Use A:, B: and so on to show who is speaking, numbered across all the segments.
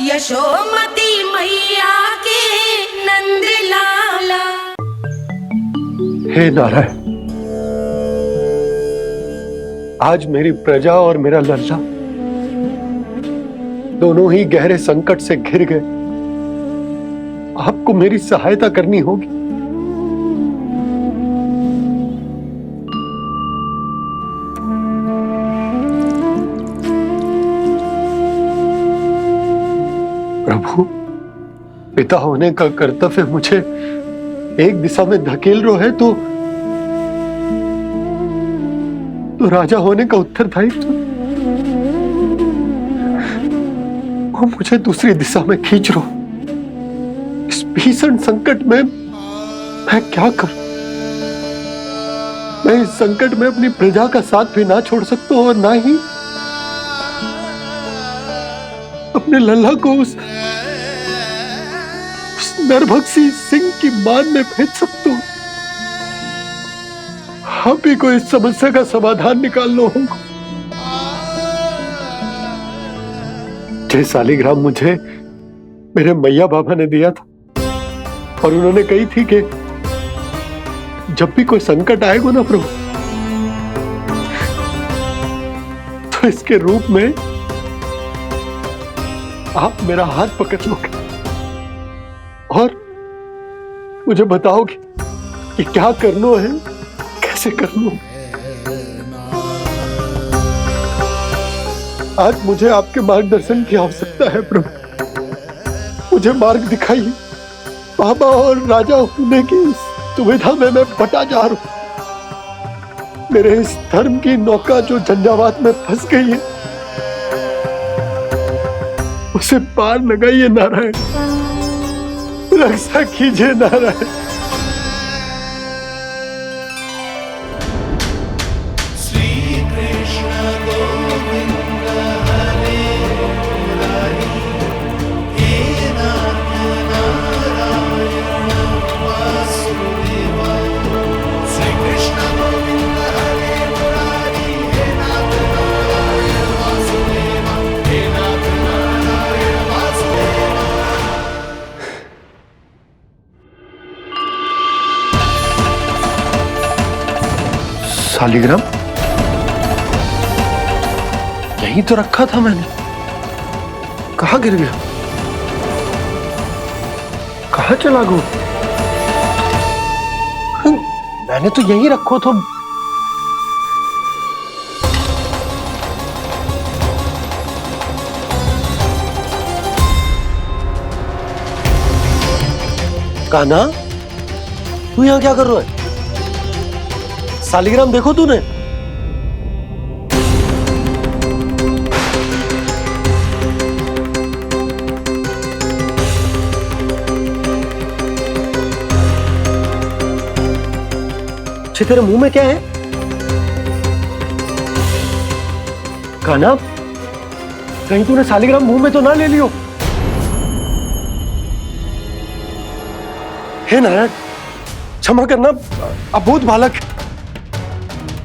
A: यशोमती मैया के नंद लाला।
B: हे नारायण, आज मेरी प्रजा और मेरा लल्ला दोनों ही गहरे संकट से घिर गए। आपको मेरी सहायता करनी होगी। प्रभु, पिता होने का कर्तव्य मुझे एक दिशा में धकेल रहे है तो राजा होने का उत्तरदायित्व वो मुझे दूसरी दिशा में खींच रो। इस भीषण संकट में मैं क्या करूं? मैं इस संकट में अपनी प्रजा का साथ भी ना छोड़ सकता हूं और ना ही अपने लल्ला को उस नरभक्षी सिंह की मान में भेज सकता हूं। आप ही को इस समस्या का समाधान निकालना होगा। जय शालिग्राम मुझे मेरे मैया बाबा ने दिया था और उन्होंने कही थी कि जब भी कोई संकट आएगा ना प्रभु, तो इसके रूप में आप मेरा हाथ पकड़ लोगे और मुझे बताओगे कि क्या करना है, कैसे करना है। आज मुझे आपके मार्गदर्शन की आवश्यकता है प्रभु। मुझे मार्ग दिखाइए। बाबा और राजा होने की इस दुविधा में मैं बटा जा रहा हूं। मेरे इस धर्म की नौका जो झंझावात में फंस गई है, उसे पार लगाइए नारायण। रक्षा कीजिए नारायण। शालिग्राम यहीं तो रखा था मैंने। कहां गिर गया? कहां चला गया? मैंने तो यहीं रखो तो। कान्हा, तू यहां क्या कर रहा है? शालिग्राम देखो तूने? तेरे मुंह में क्या है? कान्हा, कहीं तूने शालिग्राम मुंह में तो ना ले लियो? हे नारायण, क्षमा करना, अबोध बालक।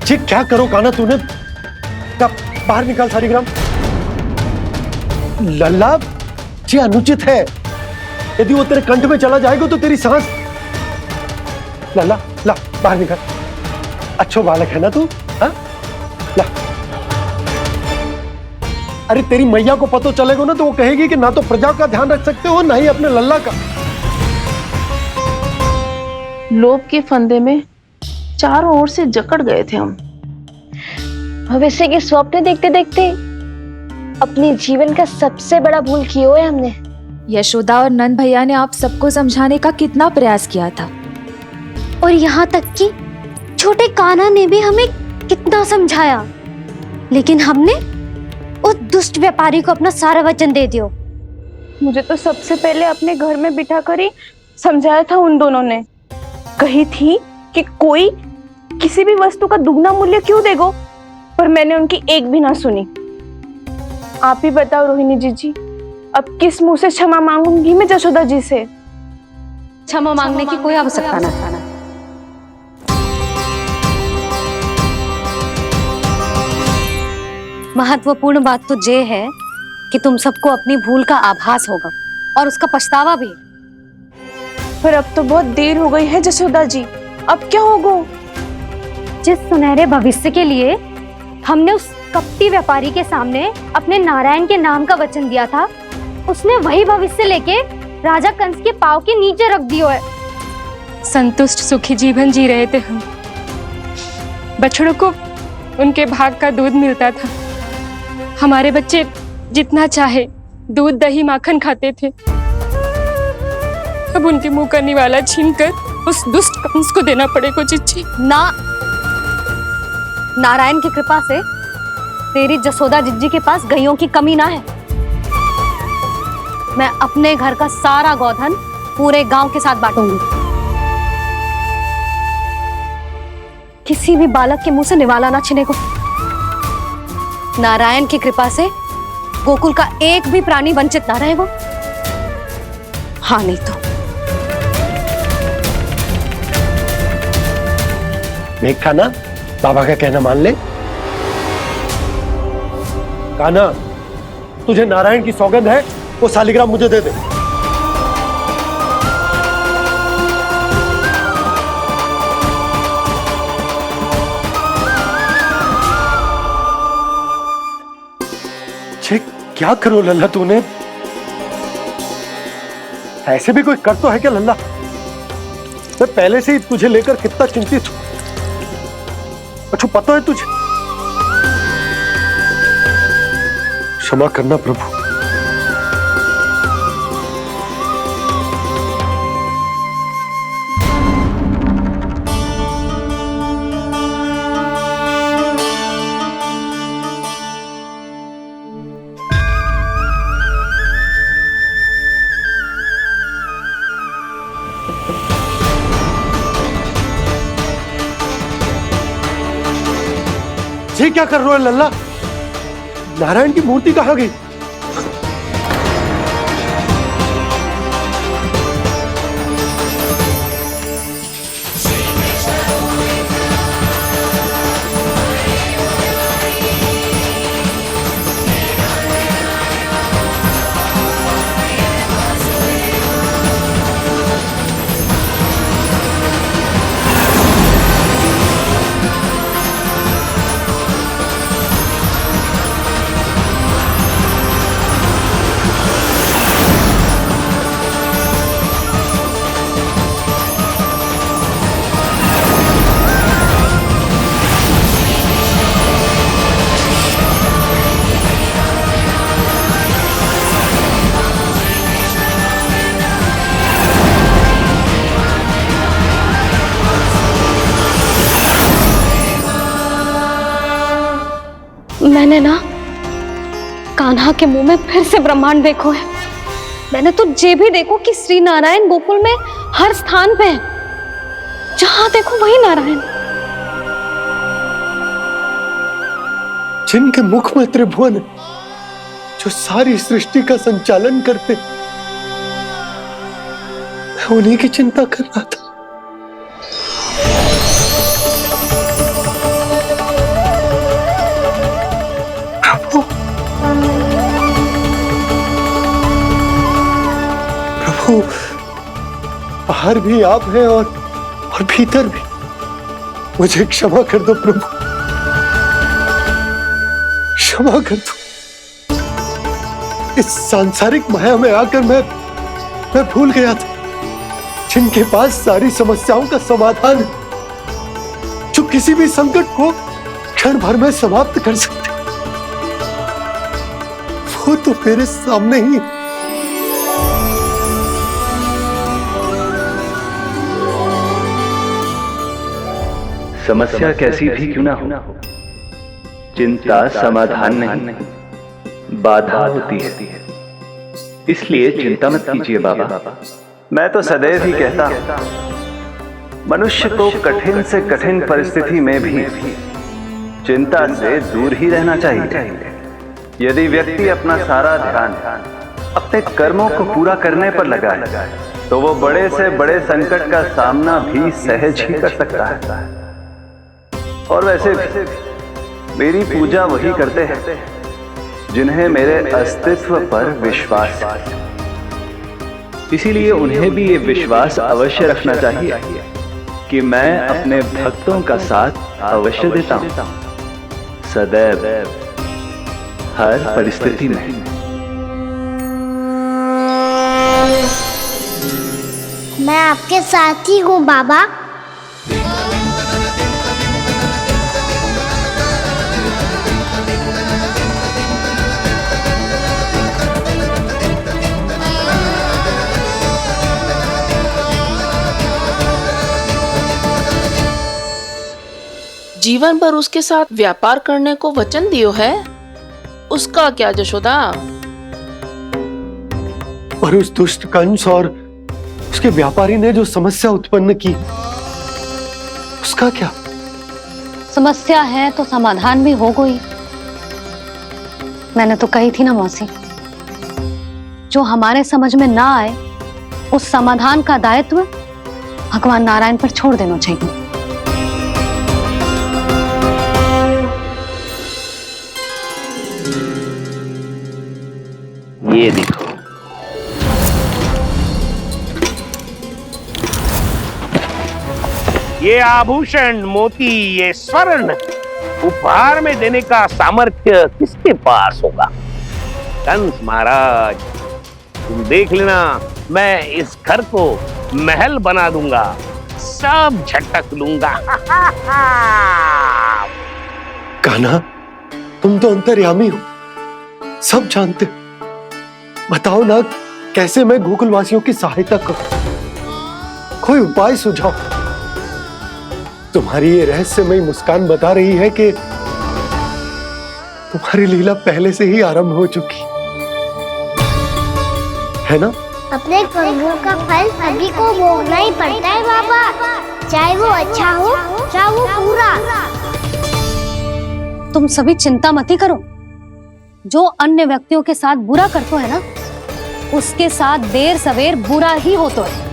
B: जी क्या करो कान्हा तूने? बाहर निकाल शालिग्राम। लल्ला, जी अनुचित है। यदि वो तेरे कंठ में चला जाएगा तो तेरी सांस। लल्ला, ला बाहर निकाल। अच्छो बालक है ना तू? हाँ? ला। अरे तेरी मैया को पता चलेगा ना तो वो कहेगी कि ना तो प्रजा का ध्यान रख सकते हो ना ही अपने लल्ला का।
C: लोभ के फंदे में चारों ओर से जकड़ गए थे हम।
D: भविष्य के स्वप्न देखते देखते अपने जीवन का सबसे बड़ा भूल किया है हमने।
E: यशोदा और नंद भैया ने आप सबको समझाने का कितना प्रयास किया था,
D: और यहाँ तक कि छोटे कान्हा ने भी हमें कितना समझाया, लेकिन हमने उस दुष्ट व्यापारी को अपना सारा वचन दे दिया।
C: मुझे तो सबसे पहले अपने घर में बिठा कर ही समझाया था उन दोनों ने। कही थी कि कोई किसी भी वस्तु का दुगना मूल्य क्यों देगा, पर मैंने उनकी एक भी ना सुनी। आप ही बताओ रोहिणी जी, अब किस मुंह से क्षमा मांगूंगी मैं जशोदा जी से?
D: क्षमा मांगने की कोई आवश्यकता ना। महत्वपूर्ण बात तो ये है कि तुम सबको अपनी भूल का आभास होगा और उसका पछतावा भी।
C: पर अब तो बहुत देर हो गई है जसोदा जी, अब क्या होगा?
D: जिस सुनहरे भविष्य के लिए हमने उस कपटी व्यापारी के सामने अपने नारायण के नाम का वचन दिया था, उसने वही भविष्य लेके राजा कंस के पांव के नीचे रख दिया है।
F: संतुष्ट सुखी जीवन जी रहे थे हम। बछड़ों को उनके भाग का दूध मिलता था। हमारे बच्चे जितना चाहे दूध दही माखन खाते थे। अब उनके मुंह का निवाला छीनकर उस दुष्ट कंस को देना पड़ेगा चिच्ची।
D: ना, नारायण की कृपा से तेरी जसोदा जिज्जी के पास गैयों की कमी ना है। मैं अपने घर का सारा गोधन पूरे गांव के साथ बांटूंगी। किसी भी बालक के मुंह से निवाला ना छिने को। नारायण की कृपा से गोकुल का एक भी प्राणी वंचित ना रहेगा। हाँ नहीं तो
B: देख कान्हा, बाबा का कहना मान ले। कान्हा, तुझे नारायण की सौगंध है, वो शालिग्राम मुझे दे दे। क्या करो लल्ला तूने? ऐसे भी कोई कर तो है क्या लल्ला? मैं पहले से ही तुझे लेकर कितना चिंतित हूं। अच्छा पता है तुझे? क्षमा करना प्रभु। ये क्या कर रहे हो लल्ला? नारायण की मूर्ति कहाँ गई?
D: मैंने ना कान्हा के मुंह में फिर से ब्रह्मांड देखो है। मैंने तो ये भी देखो कि श्री नारायण गोकुल में हर स्थान पे है। जहां देखो वही नारायण।
B: जिनके मुख में त्रिभुवन है, जो सारी सृष्टि का संचालन करते, मैं उन्हीं की चिंता कर रहा था। प्रभु, प्रभु, बाहर भी आप हैं और भीतर भी। मुझे क्षमा कर दो प्रभु, क्षमा कर दो। इस सांसारिक माया में आकर मैं भूल गया था, जिनके पास सारी समस्याओं का समाधान है, जो किसी भी संकट को क्षण भर में समाप्त कर सकते, वो तो मेरे सामने ही।
G: समस्या कैसी भी क्यों ना हो, चिंता समाधान नहीं, बाधा होती है। इसलिए चिंता मत कीजिए बाबा। मैं तो सदैव ही कहता हूं, मनुष्य को कठिन से कठिन परिस्थिति में भी चिंता से दूर ही रहना चाहिए। यदि व्यक्ति अपना सारा ध्यान अपने कर्मों को पूरा करने पर लगाए, तो वो बड़े से बड़े संकट का सामना भी सहज ही कर सकता है। और वैसे भी मेरी पूजा वही करते हैं जिन्हें मेरे अस्तित्व पर विश्वास है। इसीलिए उन्हें भी ये विश्वास अवश्य रखना चाहिए कि मैं अपने भक्तों का साथ अवश्य देता हूं, सदैव, हर परिस्थिति में।
H: मैं आपके साथ ही हूँ बाबा।
A: जीवन भर उसके साथ व्यापार करने को वचन दियो है, उसका क्या जशोदा?
B: और उस दुष्ट कंस और उसके व्यापारी ने जो समस्या उत्पन्न की, उसका क्या?
D: समस्या है तो समाधान भी हो गई। मैंने तो कही थी ना मौसी, जो हमारे समझ में ना आए उस समाधान का दायित्व भगवान नारायण पर छोड़ देना चाहिए।
G: ये देखो,
I: ये आभूषण, मोती, ये स्वर्ण उपहार में देने का सामर्थ्य किसके पास होगा? कंस महाराज, तुम देख लेना, मैं इस घर को महल बना दूंगा, सब झटक लूंगा।
B: कान्हा, तुम तो अंतर्यामी हो, सब जानते हो। बताओ ना, कैसे मैं गोकुलवासियों की सहायता करूं? कोई उपाय सुझाओ। तुम्हारी ये रहस्यमयी मुस्कान बता रही है कि तुम्हारी लीला पहले से ही आरंभ हो चुकी है ना?
H: अपने कर्मों का फल सभी को भोगना ही पड़ता है बाबा, चाहे वो अच्छा हो चाहे वो बुरा।
D: तुम सभी चिंता मत करो। जो अन्य व्यक्तियों के साथ बुरा करते है ना, उसके साथ देर सवेर बुरा ही होता है।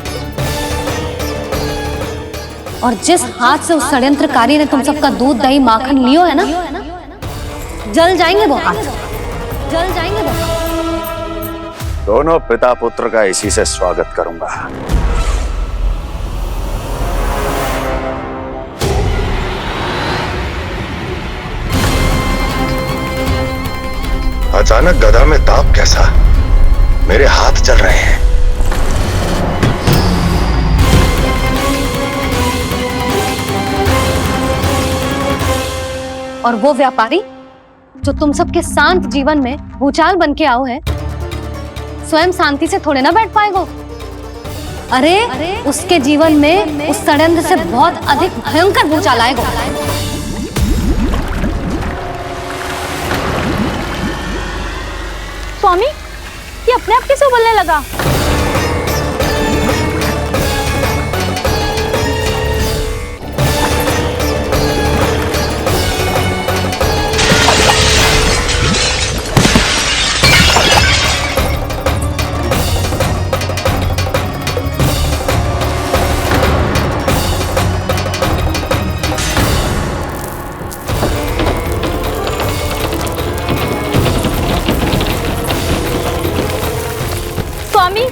D: और जिस हाथ से उस षड्यंत्रकारी ने तुम सबका दूध दही माखन लियो है ना, जल जाएंगे वो हाथ, जल जाएंगे वो हाथ।
J: दोनों पिता पुत्र का इसी से स्वागत करूंगा। अचानक गदा में ताप कैसा? मेरे हाथ जल रहे हैं।
D: और वो व्यापारी जो तुम सबके शांत जीवन में भूचाल बन के आओ है, स्वयं शांति से थोड़े ना बैठ पाएगा। अरे उसके जीवन में उस षड्यंत्र से बहुत अधिक भयंकर भूचाल आएगा।
C: स्वामी, ये अपने आप कैसे उबलने लगा? स्वामी,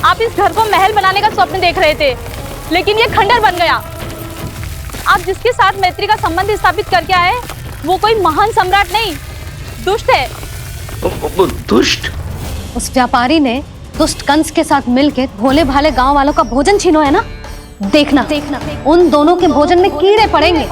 C: आप इस घर को महल बनाने का स्वप्न देख रहे थे, लेकिन ये खंडर बन गया। आप जिसके साथ मैत्री का संबंध स्थापित करके आए, वो कोई महान सम्राट नहीं, दुष्ट है।
I: दुष्ट?
D: उस व्यापारी ने दुष्ट कंस के साथ मिलकर भोले भाले गांव वालों का भोजन छीनो है ना। देखना उन दोनों के भोजन में कीड़े पड़ेंगे।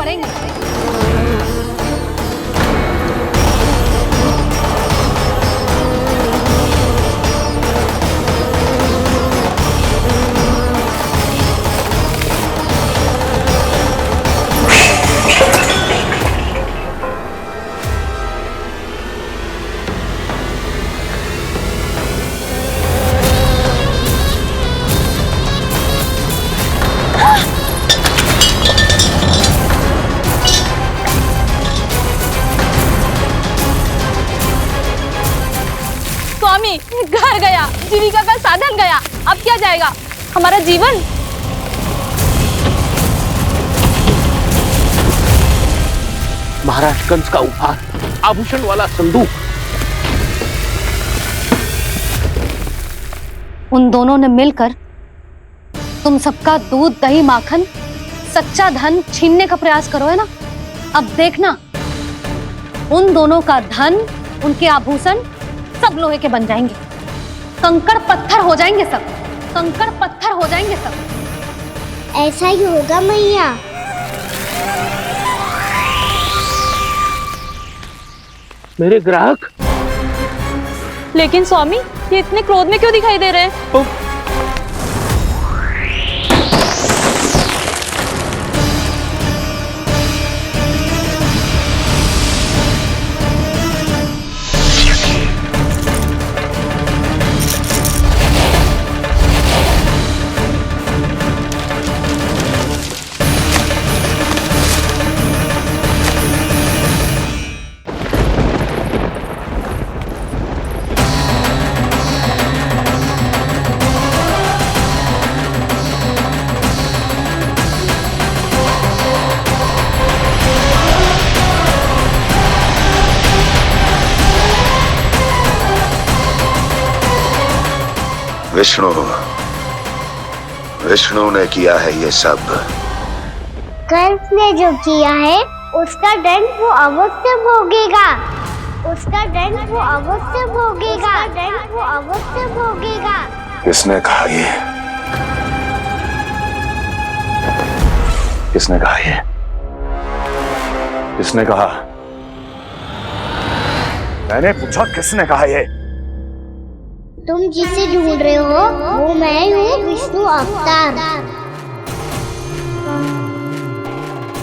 C: स्वामी, घर गया, जीविका का साधन गया, अब क्या जाएगा हमारा जीवन?
I: महाराज कंस का उपहार, आभूषण वाला संदूक,
D: उन दोनों ने मिलकर तुम सबका दूध, दही, माखन, सच्चा धन छीनने का प्रयास करो, है ना? अब देखना, उन दोनों का धन, उनके आभूषण सब लोहे के बन जाएंगे, कंकड़ पत्थर हो जाएंगे सब, कंकड़ पत्थर हो जाएंगे सब।
H: ऐसा ही होगा मैया।
I: मेरे ग्राहक।
C: लेकिन स्वामी, ये इतने क्रोध में क्यों दिखाई दे रहे हैं?
J: विष्णु, विष्णु ने किया है ये सब।
H: कंस ने जो किया है उसका दंड वो अवश्य भोगेगा, उसका दंड वो अवश्य भोगेगा, दंड वो अवश्य भोगेगा।
J: किसने कहा ये? किसने कहा ये? किसने कहा? मैंने पूछा किसने कहा ये?
H: तुम जिसे ढूंढ रहे हो वो मैं हूँ, विष्णु अवतार।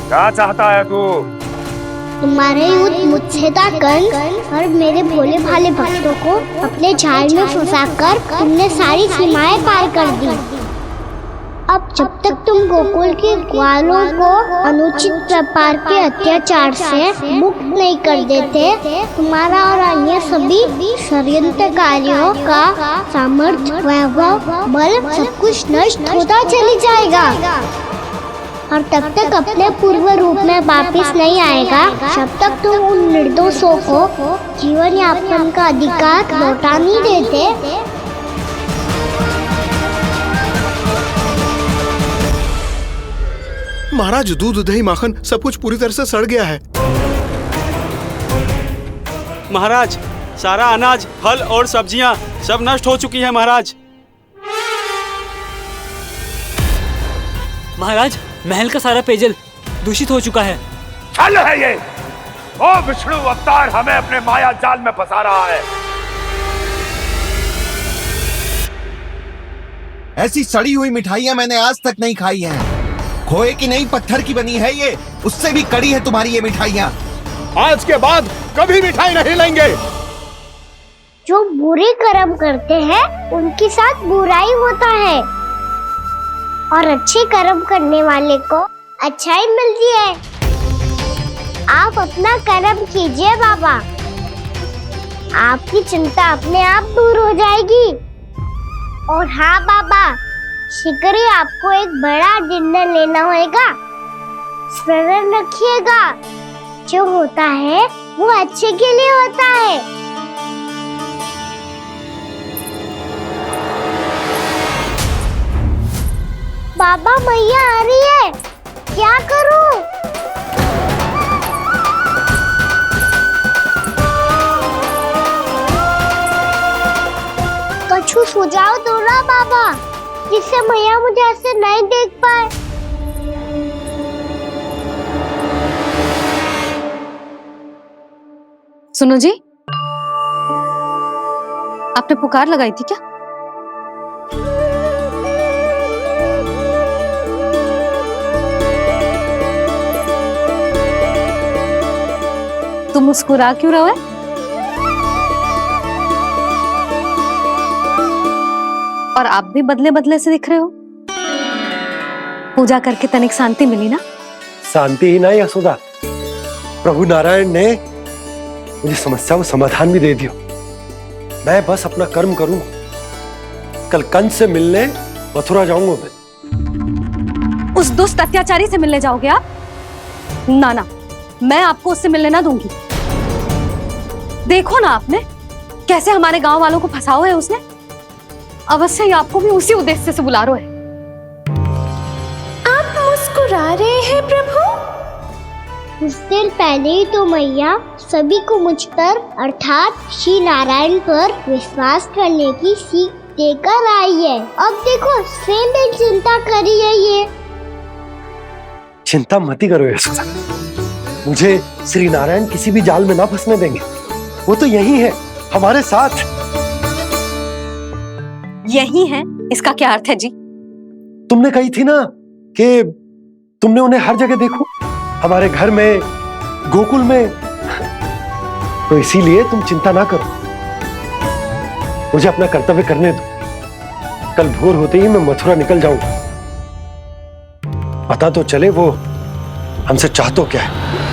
J: क्या चाहता है तू?
H: तुम्हारे युद्ध मुझसे था कंस, और मेरे भोले भाले भक्तों को अपने जाल में फंसाकर तुमने सारी सीमाएं पार कर दी। अब जब तक तुम गोकुल के ग्वालों को अनुचित प्रकार के अत्याचार से मुक्त नहीं कर देते, तुम्हारा और अन्य सभी षड्यंत्रकारियों का सामर्थ्य, वैभव, बल सब कुछ नष्ट होता चली जाएगा, और तब तक अपने पूर्व रूप में वापस नहीं आएगा जब तक तुम उन निर्दोषों को जीवन यापन का अधिकार लौटा नहीं देते।
B: महाराज, दूध, दही, माखन सब कुछ पूरी तरह से सड़ गया है।
K: महाराज, सारा अनाज, फल और सब्जियां सब नष्ट हो चुकी हैं महाराज।
L: महाराज, महल का सारा पेयजल दूषित हो चुका है।
J: छल है ये। ओ विष्णु अवतार हमें अपने माया जाल में फंसा रहा है।
M: ऐसी सड़ी हुई मिठाइयां मैंने आज तक नहीं खाई हैं। खोए की नहीं, पत्थर की बनी है ये, उससे भी कड़ी है तुम्हारी ये मिठाइयां।
B: आज के बाद कभी मिठाई नहीं लेंगे।
H: जो बुरे कर्म करते हैं उनके साथ बुराई होता है, और अच्छे कर्म करने वाले को अच्छाई मिलती है। आप अपना कर्म कीजिए बाबा, आपकी चिंता अपने आप दूर हो जाएगी। और हाँ बाबा, शीघ्र ही आपको एक बड़ा निर्णय लेना होगा। स्मरण रखिएगा, जो होता है वो अच्छे के लिए होता है। बाबा, मैया आ रही है, क्या करूं? कुछ सुझाव दो ना बाबा, जिससे मैया मुझे ऐसे नहीं देख पाए।
D: सुनो जी, आपने पुकार लगाई थी क्या? तुम मुस्कुरा क्यों रहे हो? और आप भी बदले बदले से दिख रहे हो। पूजा करके तनिक शांति मिली ना?
B: शांति ही नहीं यशोदा, प्रभु नारायण ने मुझे समस्या को समाधान भी दे दिया। मैं बस अपना कर्म करूंगा। कल कंस से मिलने मथुरा जाऊंगा मैं।
D: उस दुष्ट अत्याचारी से मिलने जाओगे आप? ना ना, मैं आपको उससे मिलने ना दूंगी। देखो ना आपने कैसे हमारे गांव वालों को फंसाओ है उसने। अवश्य ही आपको भी उसी उद्देश्य से बुला रहा है।
H: आप मुस्कुरा रहे हैं प्रभु? कुछ देर पहले ही तो मैया सभी को मुझ पर अर्थात श्री नारायण पर विश्वास करने की सीख देकर आई है। अब देखो स्वयं भी चिंता करी है ये।
B: चिंता मत ही करो यशोदा, मुझे श्री नारायण किसी भी जाल में ना फंसने देंगे। वो तो यही है हमारे साथ।
D: यही है, इसका क्या अर्थ है जी?
B: तुमने कही थी ना कि तुमने उन्हें हर जगह देखो, हमारे घर में, गोकुल में, तो इसीलिए तुम चिंता ना करो, मुझे अपना कर्तव्य करने दो। कल भोर होते ही मैं मथुरा निकल जाऊंगा। पता तो चले वो हमसे चाहतो क्या है।